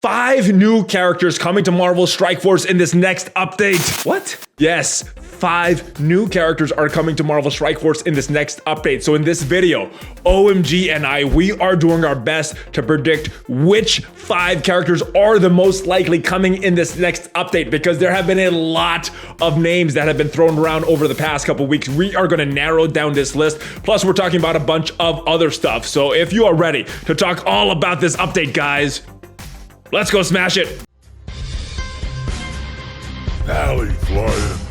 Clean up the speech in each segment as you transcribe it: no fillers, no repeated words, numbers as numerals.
5 new characters coming to Marvel Strike Force in this next update. What? Yes, 5 new characters are coming to Marvel Strike Force in this next update. So in this video, OhMGee and I, we are doing our best to predict which 5 characters are the most likely coming in this next update, because there have been a lot of names that have been thrown around over the past couple weeks. We are gonna narrow down this list. Plus, we're talking about a bunch of other stuff. So if you are ready to talk all about this update, guys, let's go smash it. ValleyFlyin.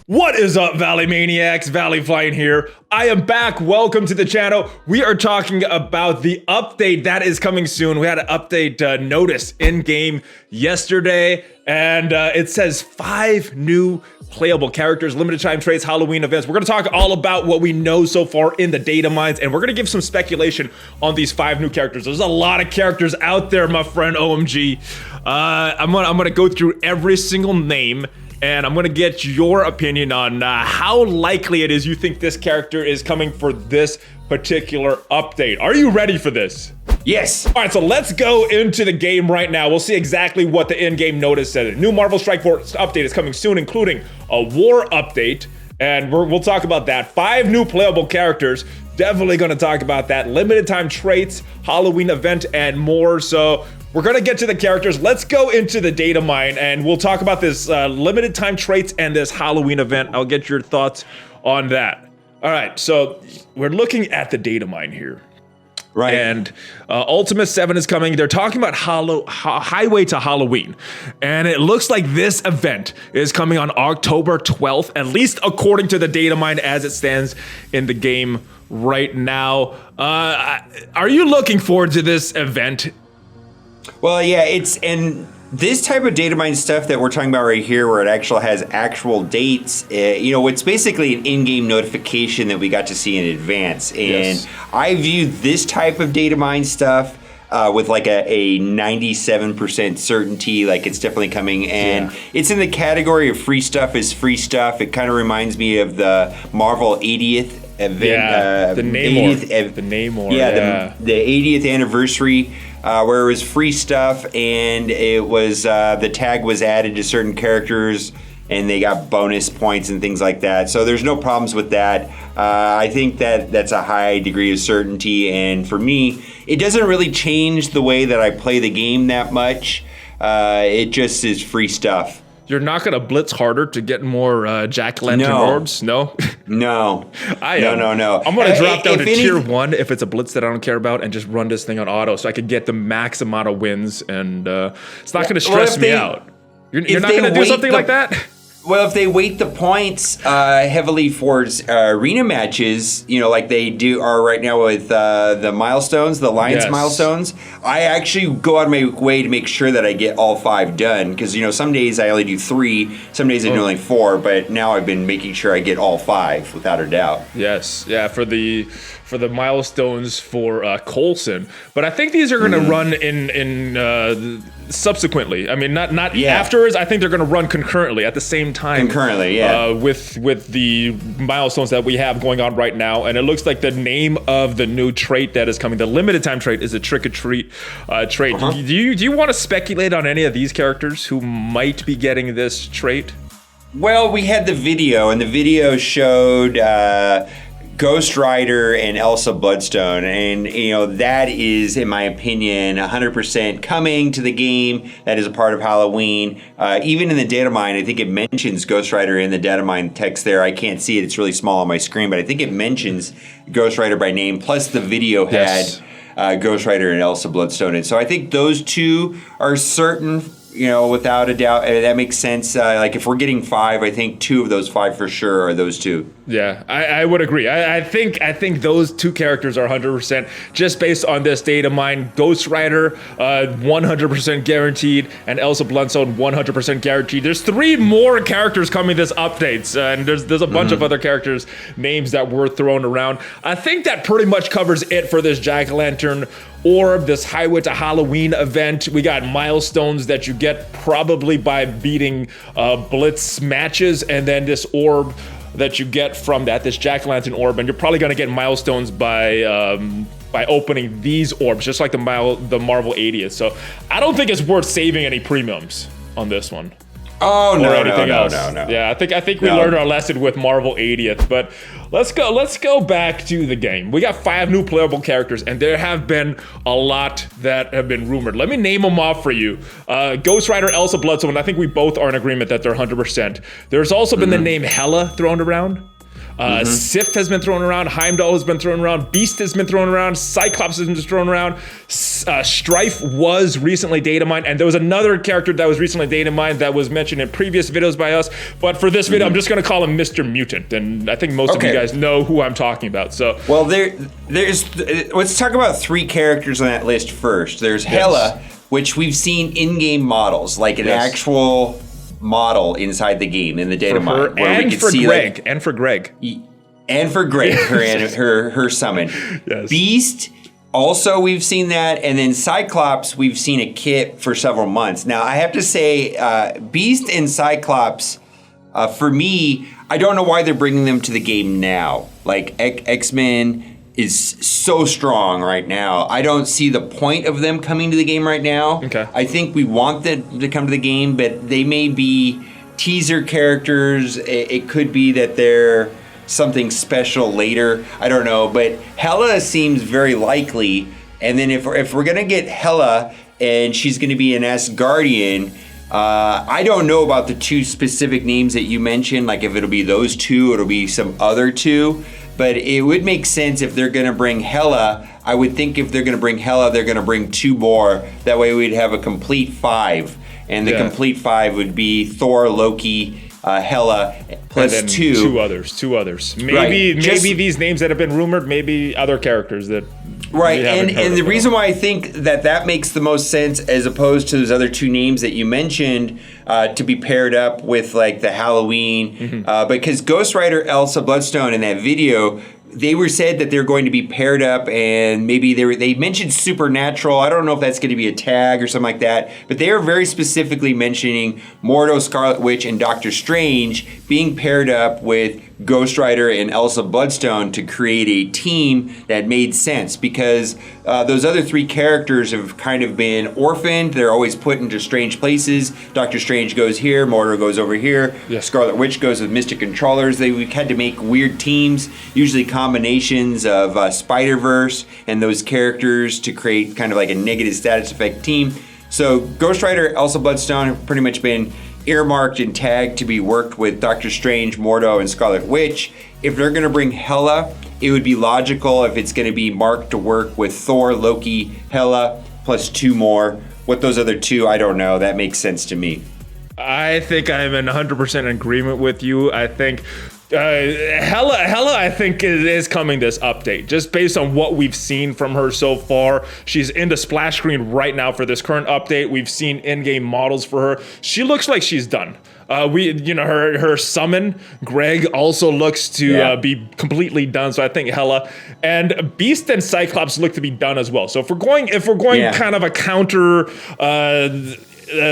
What is up, Valley Maniacs? ValleyFlyin here. I am back. Welcome to the channel. We are talking about the update that is coming soon. We had an update notice in game yesterday, and it says 5 new playable characters, limited time traits, Halloween events. We're going to talk all about what we know so far in the data mines, and we're going to give some speculation on these 5 new characters. There's a lot of characters out there, my friend OhMGee. I'm gonna go through every single name, and I'm gonna get your opinion on how likely it is you think this character is coming for this particular update. Are you ready for this? Yes. All right, so let's go into the game right now. We'll see exactly what the in-game notice said. A new Marvel Strike Force update is coming soon, including a war update, and we'll talk about that. 5 new playable characters. Definitely gonna talk about that. Limited time traits, Halloween event, and more. So we're gonna get to the characters. Let's go into the data mine, and we'll talk about this limited time traits and this Halloween event. I'll get your thoughts on that. All right, so we're looking at the data mine here. Right. And Ultimate 7 is coming. They're talking about Highway to Halloween. And it looks like this event is coming on October 12th, at least according to the data mine as it stands in the game right now. Are you looking forward to this event? Well, yeah, and this type of data mine stuff that we're talking about right here, where it actually has actual dates, it's basically an in-game notification that we got to see in advance. And yes, I view this type of data mine stuff with like a 97% certainty, like it's definitely coming. And yeah, it's in the category of free stuff is free stuff. It kind of reminds me of the Marvel 80th event. Yeah, the Namor. Yeah, the 80th anniversary. Where it was free stuff, and it was the tag was added to certain characters, and they got bonus points and things like that. So there's no problems with that. I think that's a high degree of certainty, and for me, it doesn't really change the way that I play the game that much. It just is free stuff. You're not gonna blitz harder to get more jack-o'-lantern orbs? No? No. No. I'm gonna drop down to tier 1 if it's a blitz that I don't care about and just run this thing on auto so I can get the max amount of wins, and it's not gonna stress me out. You're not gonna do something like that? Well, if they weight the points heavily for arena matches, like they are right now with the milestones, the Alliance milestones, I actually go out of my way to make sure that I get all 5 done. Because, some days I only do 3, some days I do only 4, but now I've been making sure I get all 5 without a doubt. Yes, yeah, for the milestones for Coulson. But I think these are going to run in subsequently. I mean, not afterwards. I think they're going to run concurrently at the same time. Concurrently, yeah. With the milestones that we have going on right now. And it looks like the name of the new trait that is coming, the limited time trait, is a trick-or-treat trait. Do you want to speculate on any of these characters who might be getting this trait? Well, we had the video, and the video showed Ghost Rider and Elsa Bloodstone, and that is, in my opinion, 100% coming to the game. That is a part of Halloween. Even in the data mine, I think it mentions Ghost Rider in the data mine text there. I can't see it; it's really small on my screen, but I think it mentions Ghost Rider by name. Plus, the video had Ghost Rider and Elsa Bloodstone, and so I think those 2 are certain. Without a doubt, that makes sense. Like if we're getting 5, I think 2 of those 5 for sure are those 2. Yeah, I would agree. I think those 2 characters are 100% just based on this data mine. Ghost Rider, 100% guaranteed, and Elsa Bloodstone, 100% guaranteed. There's 3 more characters coming this updates, and there's a bunch of other characters names that were thrown around. I think that pretty much covers it for this jack-o'-lantern orb, this Highway to Halloween event. We got milestones that you get probably by beating blitz matches, and then this orb that you get from that, this Jack-o'-lantern orb, and you're probably going to get milestones by opening these orbs, just like the Marvel 80th. So I don't think it's worth saving any premiums on this one. Oh no, no. Yeah, I think we learned our lesson with Marvel 80th, but let's go back to the game. We got 5 new playable characters, and there have been a lot that have been rumored. Let me name them off for you. Ghost Rider, Elsa Bloodstone. I think we both are in agreement that they're 100%. There's also been the name Hela thrown around. Sif has been thrown around, Heimdall has been thrown around, Beast has been thrown around, Cyclops has been thrown around, Strife was recently data mined, and there was another character that was recently data mined that was mentioned in previous videos by us, but for this video, I'm just gonna call him Mr. Mutant, and I think most of you guys know who I'm talking about, so. Well, let's talk about 3 characters on that list first. There's Hela, which we've seen in-game models, like an actual model inside the game in the data mine, where we could see Greg, like, and for Greg, her summon. Yes. Beast, also we've seen that, and then Cyclops we've seen a kit for several months. Now I have to say, Beast and Cyclops, for me, I don't know why they're bringing them to the game now. Like X-Men is so strong right now. I don't see the point of them coming to the game right now. Okay. I think we want them to come to the game, but they may be teaser characters. It could be that they're something special later. I don't know, but Hela seems very likely. And then if we're gonna get Hela and she's gonna be an Asgardian, I don't know about the 2 specific names that you mentioned, like if it'll be those 2, it'll be some other 2. But it would make sense if they're gonna bring Hela. I would think if they're gonna bring Hela, they're gonna bring 2 more. That way we'd have a complete 5. And the complete 5 would be Thor, Loki, Hela, plus 2. 2 others. Maybe these names that have been rumored, maybe other characters that. Right, and the reason why I think that makes the most sense as opposed to those other 2 names that you mentioned to be paired up with like the Halloween, because Ghost Rider, Elsa Bloodstone in that video, they were said that they're going to be paired up, and maybe they mentioned supernatural. I don't know if that's going to be a tag or something like that, but they are very specifically mentioning Mordo, Scarlet Witch, and Doctor Strange being paired up with Ghost Rider and Elsa Bloodstone to create a team that made sense, because those other 3 characters have kind of been orphaned. They're always put into strange places. Doctor Strange goes here, Mordo goes over here, Scarlet Witch goes with Mystic Controllers. We've had to make weird teams, usually combinations of Spider-Verse and those characters to create kind of like a negative status effect team. So Ghost Rider, Elsa Bloodstone have pretty much been earmarked and tagged to be worked with Doctor Strange, Mordo, and Scarlet Witch. If they're going to bring Hela, it would be logical if it's going to be marked to work with Thor, Loki, Hela, plus 2 more. What those other 2, I don't know. That makes sense to me. I think I'm in 100% in agreement with you. I think Hela, I think is coming this update, just based on what we've seen from her so far. She's in the splash screen right now for this current update. We've seen in-game models for her. She looks like she's done. Her summon, Greg, also looks to be completely done. So I think Hela and Beast and Cyclops look to be done as well. So if we're going kind of a counter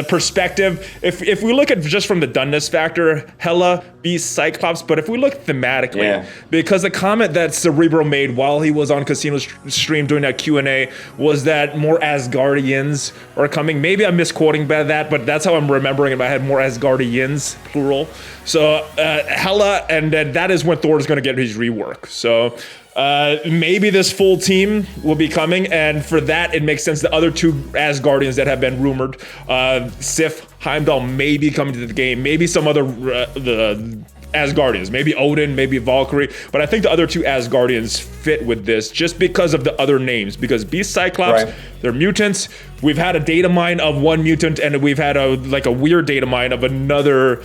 perspective, if we look at just from the doneness factor, Hela, Beast, Cyclops, but if we look thematically, because the comment that Cerebro made while he was on Casino's stream doing that Q&A was that more Asgardians are coming. Maybe I'm misquoting by that, but that's how I'm remembering it. I had more Asgardians, plural. So Hela, and that is when Thor is going to get his rework. So maybe this full team will be coming, and for that, it makes sense. The other 2 Asgardians that have been rumored, Sif, Heimdall, may be coming to the game. Maybe some other the Asgardians, maybe Odin, maybe Valkyrie, but I think the other 2 Asgardians fit with this just because of the other names. Because Beast, Cyclops, they're mutants. We've had a data mine of 1 mutant, and we've had a weird data mine of another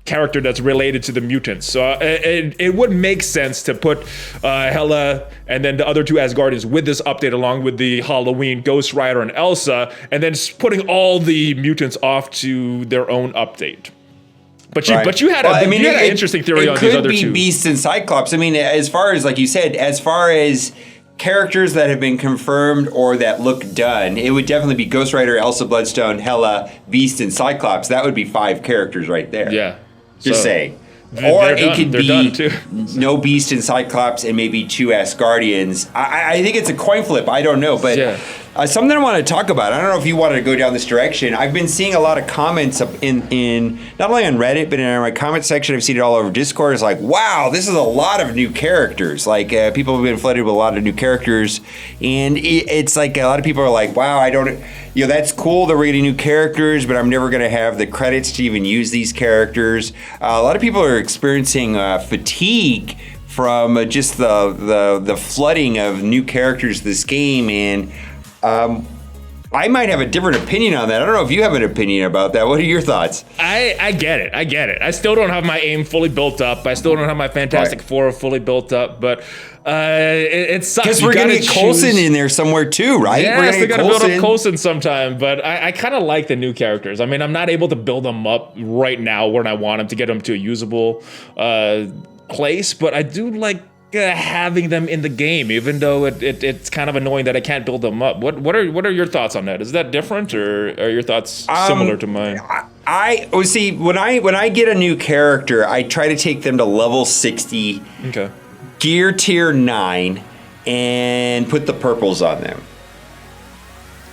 character that's related to the mutants. So it would make sense to put Hela and then the other 2 Asgardians with this update, along with the Halloween, Ghost Rider, and Elsa, and then putting all the mutants off to their own update. But you had an interesting theory on these other 2. It could be Beast and Cyclops. I mean, as far as, like you said, as far as characters that have been confirmed or that look done, it would definitely be Ghost Rider, Elsa Bloodstone, Hela, Beast, and Cyclops. That would be 5 characters right there. Yeah. Just saying. Or it could be no Beast and Cyclops and maybe 2 Asgardians. I think it's a coin flip. I don't know. But something I want to talk about, I don't know if you wanted to go down this direction. I've been seeing a lot of comments in not only on Reddit, but in my comment section. I've seen it all over Discord. It's like, wow, this is a lot of new characters. Like, people have been flooded with a lot of new characters. And it's like a lot of people are like, wow, that's cool that we're getting new characters, but I'm never going to have the credits to even use these characters. A lot of people are experiencing fatigue from just the flooding of new characters this game, and I might have a different opinion on that. I don't know if you have an opinion about that. What are your thoughts? I get it. I still don't have my AIM fully built up. I still don't have my Fantastic Four fully built up, but it sucks. Because we're going to get Coulson in there somewhere too, right? Yeah, we're going to build up Coulson sometime, but I kind of like the new characters. I mean, I'm not able to build them up right now when I want them to get them to a usable place, but I do like having them in the game, even though it's kind of annoying that I can't build them up. What are your thoughts on that? Is that different, or are your thoughts similar to mine? See, when I get a new character, I try to take them to level 60, gear tier 9, and put the purples on them.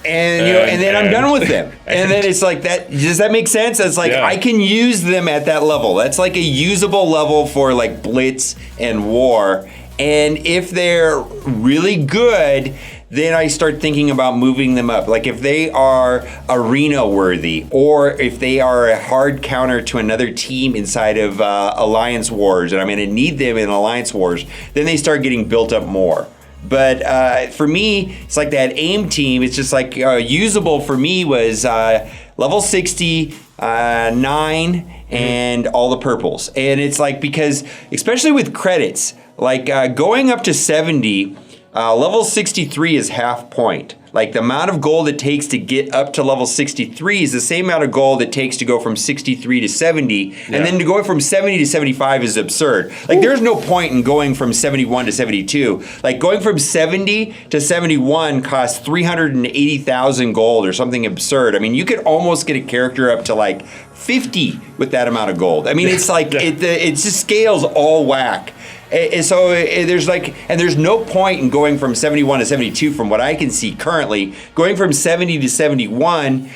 And and then I'm done with them. And then it's like that. Does that make sense? It's like I can use them at that level. That's like a usable level for like Blitz and War. And if they're really good, then I start thinking about moving them up. Like if they are arena worthy, or if they are a hard counter to another team inside of Alliance Wars, and I'm going to need them in Alliance Wars, then they start getting built up more. But for me, it's like that AIM team. It's just like usable for me was level 60, 9, and all the purples. And it's like, because especially with credits, like going up to 70, level 63 is half point. Like the amount of gold it takes to get up to level 63 is the same amount of gold it takes to go from 63 to 70. And then to go from 70 to 75 is absurd. Like there's no point in going from 71 to 72. Like going from 70 to 71 costs 380,000 gold or something absurd. I mean, you could almost get a character up to like 50 with that amount of gold. I mean, it's like, it just scales all whack. And so there's no point in going from 71 to 72 from what I can see currently. Going from 70 to 71,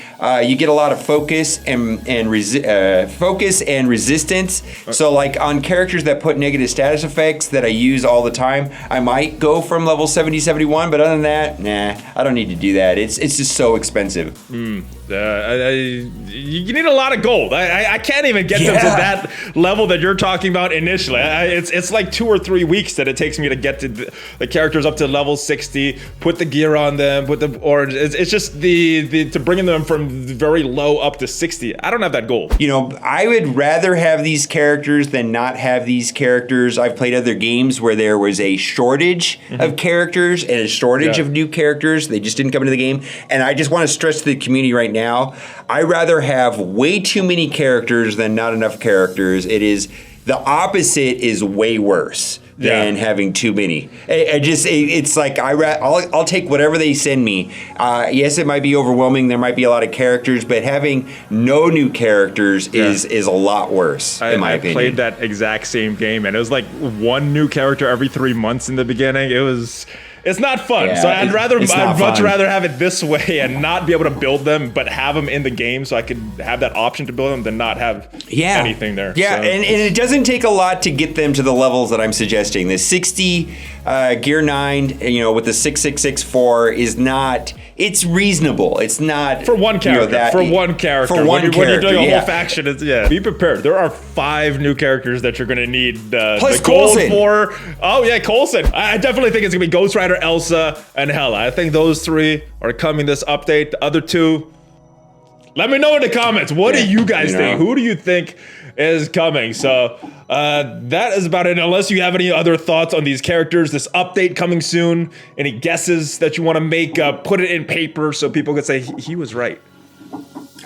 you get a lot of focus and resistance. So like on characters that put negative status effects that I use all the time, I might go from level 70, 71, but other than that, nah, I don't need to do that. It's just so expensive. You need a lot of gold. I can't even get them to that level that you're talking about initially. It's like 2 or 3 weeks that it takes me to get to the characters up to level 60, put the gear on them, put the orange. It's just the to bringing them from very low up to 60. I don't have that gold. You know, I would rather have these characters than not have these characters. I've played other games where there was a shortage of characters and a shortage of new characters. They just didn't come into the game. And I just want to stress to the community right now, I'd rather have way too many characters than not enough characters. It is the opposite is way worse than having too many. It's like I'll take whatever they send me. Yes, it might be overwhelming. There might be a lot of characters, but having no new characters is a lot worse, in my opinion. I played that exact same game, and it was like one new character every 3 months in the beginning. It's not fun. Yeah, so I'd much rather have it this way and not be able to build them, but have them in the game so I could have that option to build them than not have anything there. Yeah, so, and it doesn't take a lot to get them to the levels that I'm suggesting. The 60 gear 9, with the 6664 is not. It's reasonable. It's not for one character. For one character. When you're doing a whole faction, be prepared. There are 5 new characters that you're going to need. Plus the gold Coulson. For. Oh yeah, Coulson. I definitely think it's going to be Ghost Rider, Elsa, and Hela. I think those 3 are coming this update. The other 2, let me know in the comments. What do you guys think? Who do you think is coming? So that is about it. Unless you have any other thoughts on these characters, this update coming soon, any guesses that you want to make, put it in paper so people can say he was right.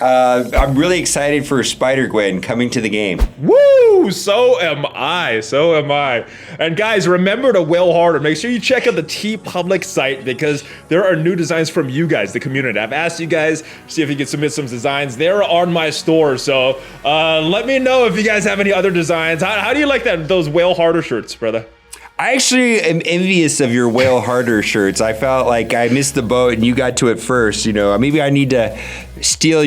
I'm really excited for Spider-Gwen coming to the game. Woo! So am I. So am I. And guys, remember to whale harder. Make sure you check out the TeePublic site because there are new designs from you guys, the community. I've asked you guys to see if you can submit some designs. They're on my store. So let me know if you guys have any other designs. How do you like those whale harder shirts, brother? I actually am envious of your Whale Harder shirts. I felt like I missed the boat and you got to it first. You know, maybe I need to steal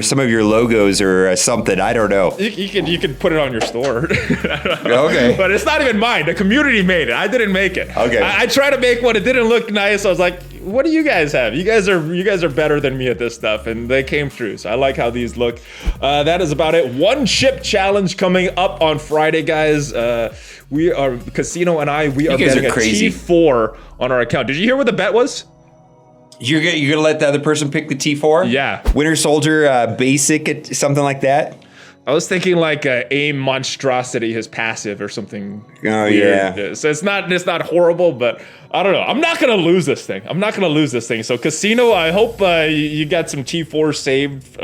some of your logos or something. I don't know. You can put it on your store. Okay. But it's not even mine. The community made it. I didn't make it. Okay. I tried to make one. It didn't look nice. I was like, what do you guys have? You guys are better than me at this stuff, and they came through. So I like how these look. That is about it. One ship challenge coming up on Friday, guys. We are Casino and I. We are betting a T4 on our account. Did you hear what the bet was? You're gonna let the other person pick the T4? Yeah. Winter Soldier, basic, something like that. I was thinking like a monstrosity, his passive or something. Oh weird. yeah. So it's not horrible, but I don't know. I'm not gonna lose this thing. So Casino, I hope you got some T4 saved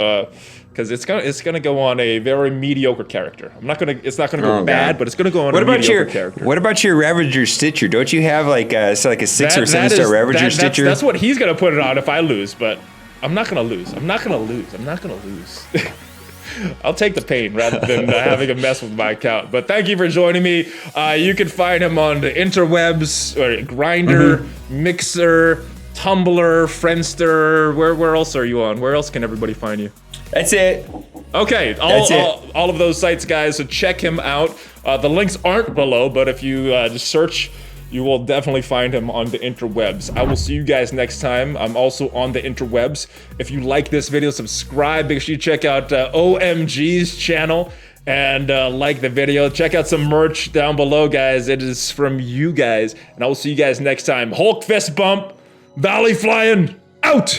because it's gonna go on a very mediocre character. It's not gonna go bad, but it's gonna go on a mediocre character. What about your Ravager Stitcher? Don't you have like a 6 or 7 star Ravager Stitcher? That's what he's gonna put it on if I lose, but I'm not gonna lose. I'll take the pain rather than having a mess with my account. But thank you for joining me. You can find him on the interwebs, or Grindr, Mixer, Tumblr, Friendster. Where else are you on? Where else can everybody find you? That's it. Okay, all of those sites, guys. So check him out. The links aren't below, but if you just search, you will definitely find him on the interwebs. I will see you guys next time. I'm also on the interwebs. If you like this video, subscribe. Make sure you check out OhEmGee's channel and like the video. Check out some merch down below, guys. It is from you guys. And I will see you guys next time. Hulk fist bump. ValleyFlyin out.